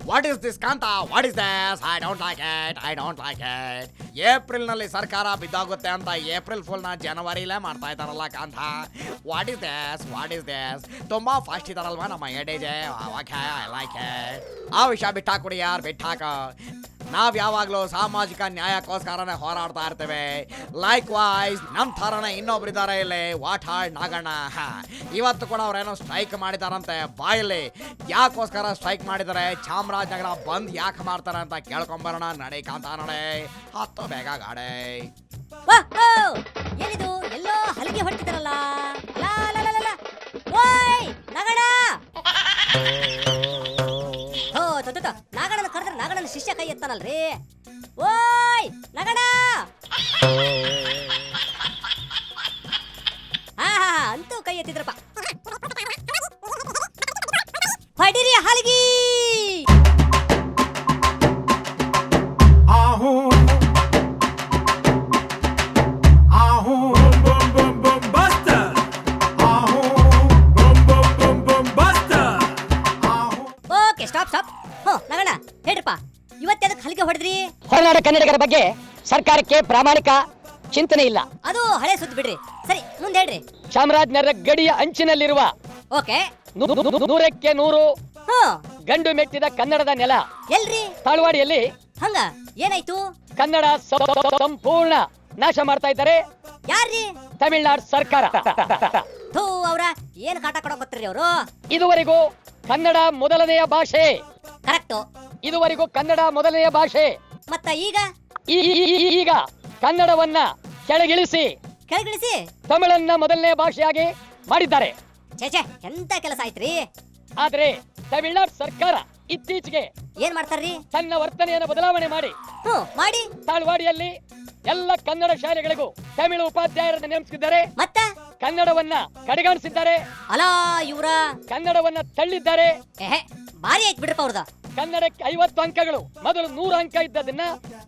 What is this Kantha? What is this? I don't like it. I don't like it. ಏಪ್ರಿಲ್ನಲ್ಲಿ ಸರ್ಕಾರ ಬಿದ್ದೋಗುತ್ತೆ ಅಂತ April ಫುಲ್ನ ಜನವರಿಲೇ ಮಾಡ್ತಾ ಇದ್ದಾರಲ್ಲ Kantha. What is this? What is this? ತುಂಬಾ ಫಾಸ್ಟ್ ಇದಾರಲ್ವಾ ನಮ್ಮ ಎಡೇಜೆ. Okay, I like it. ಆ ವಿಷಯ ಬಿಟ್ಟಾಕೊಡಿ ಯಾರು, ಬಿಟ್ಟಾಕ. ನಾವ್ ಯಾವಾಗ್ಲೂ ಸಾಮಾಜಿಕ ನ್ಯಾಯಕ್ಕೋಸ್ಕರನೇ ಹೋರಾಡ್ತಾ ಇರ್ತೇವೆ. ಲೈಕ್ ವೈಸ್ ನಮ್ ಥರನೇ ಇನ್ನೊಬ್ರಿದ್ದಾರೆ ಇಲ್ಲಿ, ವಾಟಾಳ್ ನಾಗಣ್ಣ. ಇವತ್ತು ಕೂಡ ಅವ್ರೇನೋ ಸ್ಟ್ರೈಕ್ ಮಾಡಿದಾರಂತೆ. ಬಾಯಲ್ಲಿ ಯಾಕೋಸ್ಕರ ಸ್ಟ್ರೈಕ್ ಮಾಡಿದ್ದಾರೆ, ಚಾಮರಾಜನಗರ ಬಂದ್ ಯಾಕೆ ಮಾಡ್ತಾರೆ ಅಂತ ಕೇಳ್ಕೊಂಬರೋಣ. ನಡೆ ಕಾಂತ, ನಡೆ. ಹತ್ತು ಬೇಗ ಗಾಡೆ. ಏನಿದು ಎಲ್ಲೋ ಹಲಿಗೆ ಹೊಡ್ತಿದಾರಲ್ಲ? ಓಯ್ ನಗಣ! ನಾಗಣ್ಣನ ಕರೆದ್ರೆ ನಾಗಣ್ಣನ ಶಿಷ್ಯ ಕೈ ಎತ್ತಾನಲ್ರಿ. ಓಯ್ ನಗಣ! ಹಾ ಅಂತೂ ಕೈ ಎತ್ತಿದ್ರಪ್ಪ. ಹೊಡಿರಿ ಹಲಗಿ! Okay, stop stop. ನಗಣ ಹೇಳ್ರಪ್ಪ, ಇವತ್ತದಕ್ಕೆ ಹಲಿಗೆ ಹೊಡೆದ್ರಿ? ಹೊರನಾಡ ಕನ್ನಡಿಗರ ಬಗ್ಗೆ ಸರ್ಕಾರಕ್ಕೆ ಪ್ರಾಮಾಣಿಕ ಚಿಂತನೆ ಇಲ್ಲ. ಅದು ಹಳೆ ಸುದ್ದಿ ಬಿಡ್ರಿ. ಸರಿ, ಮುಂದೆ ಹೇಳ್ರಿ. ಚಾಮರಾಜನಗರ ಗಡಿಯ ಅಂಚಿನಲ್ಲಿರುವ ಓಕೆ, 100ಕ್ಕೆ 100 ಗಂಡು ಮೆಟ್ಟಿದ ಕನ್ನಡದ ನೆಲ ಎಲ್ರಿ? ತಾಳ್ವಾಡಿಯಲ್ಲಿ. ಹಂಗ ಏನಾಯ್ತು? ಕನ್ನಡ ಸಂಪೂರ್ಣ ನಾಶ ಮಾಡ್ತಾ ಇದ್ದಾರೆ. ಯಾರ್ರಿ? ತಮಿಳುನಾಡು ಸರ್ಕಾರ. ಥೂ, ಅವ್ರ ಏನ್ ಕಾಟ ಕೊಡೋ ಗೊತ್ತಿರಿ ಅವರು. ಇದುವರೆಗೂ ಕನ್ನಡ ಮೊದಲನೆಯ ಭಾಷೆ. ಕರೆಕ್ಟು. ಇದುವರೆಗೂ ಕನ್ನಡ ಮೊದಲನೆಯ ಭಾಷೆ. ಮತ್ತ ಈಗ ಈಗ ಕನ್ನಡವನ್ನ ಕೆಳಗಿಳಿಸಿ ತಮಿಳನ್ನ ಮೊದಲನೇ ಭಾಷೆಯಾಗಿ ಮಾಡಿದ್ದಾರೆ. ಛೇ, ಎಂತ ಕೆಲಸ ಆಯ್ತ್ರಿ. ಆದ್ರೆ ತಮಿಳುನಾಡು ಸರ್ಕಾರ ಇತ್ತೀಚೆಗೆ ಏನ್ ಮಾಡ್ತಾರ್ರಿ? ತನ್ನ ವರ್ತನೆಯನ್ನು ಬದಲಾವಣೆ ಮಾಡಿ ತಾಳ್ವಾಡಿಯಲ್ಲಿ ಎಲ್ಲ ಕನ್ನಡ ಶಾಲೆಗಳಿಗೂ ತಮಿಳು ಉಪಾಧ್ಯಾಯರನ್ನು ನೇಮಿಸಿದ್ದಾರೆ. ಮತ್ತ ಕನ್ನಡವನ್ನ ಕಡೆಗಾಣಿಸಿದ್ದಾರೆ. ಅಲಾ ಇವ್ರ ಕನ್ನಡವನ್ನ ತಳ್ಳಿದ್ದಾರೆ. ಭಾರಿ ಆಯ್ತು ಬಿಡ್ರಪ್ಪ ಅವ್ರದ. ಕನ್ನಡಕ್ಕೆ 50 ಅಂಕಗಳು, ಮೊದಲು 100 ಅಂಕ ಇದ್ದದನ್ನ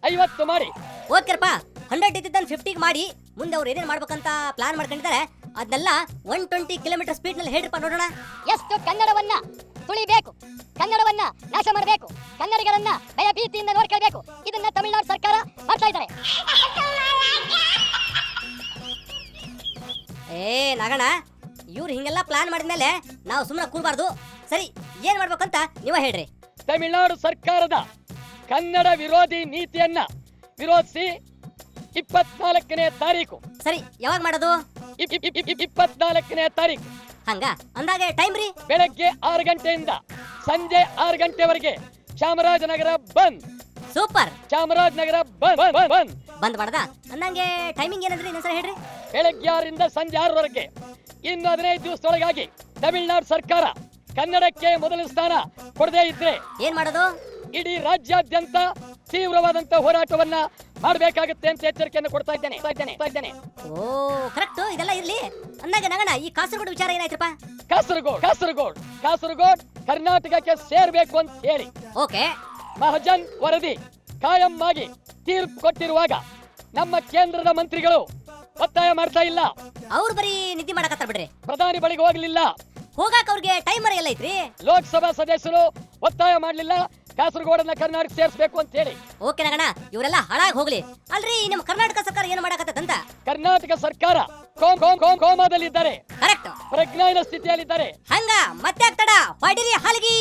50 ಮಾಡಿ. ಓಕೆರಪ್ಪ, 100 ಇದ್ದಿದ್ದನ್ನ 50 ಮಾಡಿ. ಮುಂದೆ ಅವ್ರು ಏನೇನ್ ಮಾಡ್ಬೇಕಂತ ಪ್ಲಾನ್ ಮಾಡ್ಕೊಂಡಿದ್ದಾರೆ ಅದನ್ನೆಲ್ಲ 120 ಕಿಲೋಮೀಟರ್ ಸ್ಪೀಡ್ ನಲ್ಲಿ ಹೇಳ್ರಪ್ಪ, ನೋಡೋಣ. ಎಷ್ಟು ಕನ್ನಡವನ್ನ ತುಳಿಬೇಕು, ಕನ್ನಡವನ್ನ ನಾಶ ಮಾಡಬೇಕು, ಕನ್ನಡಿಗರನ್ನ ಭಯ ಭೀತಿಯಿಂದ ನೋಡ್ಕೊಳ್ಬೇಕು. ಇದನ್ನ ತಮಿಳುನಾಡು ಸರ್ಕಾರ ಮಾಡ್ತಾ ಇದ್ದಾರೆ. ನಾಗಣ್ಣ, ಇವ್ರು ಹಿಂಗೆಲ್ಲ ಪ್ಲಾನ್ ಮಾಡಿದ್ಮೇಲೆ ನಾವು ಸುಮ್ಮನೆ ಕೂರ್ಬಾರ್ದು. ಸರಿ, ಏನ್ ಮಾಡ್ಬೇಕಂತ ನೀವ ಹೇಳ್ರಿ. ತಮಿಳುನಾಡು ಸರ್ಕಾರದ ಕನ್ನಡ ವಿರೋಧಿ ನೀತಿಯನ್ನ ವಿರೋಧಿಸಿ 24ನೇ ತಾರೀಕು. ಸರಿ, ಯಾವಾಗ ಮಾಡೋದು? 24ನೇ ತಾರೀಕು. ಹಂಗ ಅಂದಾಗೆ ಟೈಮ್ ರೀ? ಬೆಳಗ್ಗೆ 6 ಗಂಟೆಯಿಂದ ಸಂಜೆ 6 ಗಂಟೆವರೆಗೆ ಚಾಮರಾಜನಗರ ಬಂದ್. ಸೂಪರ್. ಚಾಮರಾಜನಗರ ಬಂದ್ ಮಾಡದ ಅಂದಂಗೆ ಟೈಮಿಂಗ್ ಏನಂದ್ರಿ? ಇನ್ನೊಂದ್ಸಲ ಹೇಳ್ರಿ. ಬೆಳಗ್ಗೆ 6ರಿಂದ ಸಂಜೆ 6ರವರೆಗೆ. ಇನ್ನು 15 ದಿವಸದೊಳಗಾಗಿ ತಮಿಳುನಾಡು ಸರ್ಕಾರ ಕನ್ನಡಕ್ಕೆ ಮೊದಲ ಸ್ಥಾನ ಕೊಡದೇ ಇದ್ರೆ ಏನ್ ಮಾಡೋದು? ಇಡೀ ರಾಜ್ಯಾದ್ಯಂತ ತೀವ್ರವಾದಂತ ಹೋರಾಟವನ್ನ ಮಾಡಬೇಕಾಗುತ್ತೆ ಅಂತ ಎಚ್ಚರಿಕೆಯನ್ನು ಕೊಡ್ತಾ ಇದ್ದೇನೆ. ಓ ಕರೆಕ್ಟ್, ಇದೆಲ್ಲ ಇರ್ಲಿ. ಅಂದಾಗ ನಗಣ, ಈ ಕಾಸರಗೋಡು ವಿಚಾರ ಏನಾಯ್ತಪ್ಪ? ಕಾಸರಗೋಡ್ ಕರ್ನಾಟಕಕ್ಕೆ ಸೇರ್ಬೇಕು ಅಂತ ಹೇಳಿ ಓಕೆ ಮಹಜನ್ ವರದಿ ಕಾಯಂ ಆಗಿ ತೀರ್ಪು ಕೊಟ್ಟಿರುವಾಗ ನಮ್ಮ ಕೇಂದ್ರದ ಮಂತ್ರಿಗಳು ಒತ್ತಾಯ ಮಾಡ್ತಾ ಇಲ್ಲ. ಅವ್ರು ಬರೀ ನಿದ್ದೆ ಮಾಡಕತ್ತಾರ ಬಿಡ್ರಿ. ಪ್ರಧಾನಿ ಬಳಿಗೆ ಹೋಗ್ಲಿಲ್ಲ. ಹೋಗಾಕ ಅವ್ರಿಗೆ ಟೈಮ್ ಎಲ್ಲ ಐತ್ರಿ. ಲೋಕಸಭಾ ಸದಸ್ಯರು ಒತ್ತಾಯ ಮಾಡ್ಲಿಲ್ಲ ಕಾಸರಗೋಡನ್ನ ಕರ್ನಾಟಕ ಸೇರಿಸಬೇಕು ಅಂತ ಹೇಳಿ. ಓಕೆ ನಗಣ, ಇವರೆಲ್ಲ ಹಾಳಾಗಿ ಹೋಗ್ಲಿ. ಅಲ್ರಿ, ನಮ್ಮ ಕರ್ನಾಟಕ ಸರ್ಕಾರ ಏನು ಮಾಡಕತ್ತದಂತ? ಕರ್ನಾಟಕ ಸರ್ಕಾರ ಕೋಮಾದಲ್ಲಿದ್ದಾರೆ. ಕರೆಕ್ಟ್. ಪ್ರಜ್ಞಾಹೀನ ಸ್ಥಿತಿಯಲ್ಲಿದ್ದಾರೆ. ಹಂಗ ಮತ್ತೆ ಆಗ್ತಡ ಹೊಡಿರಿ ಹಲಗಿ.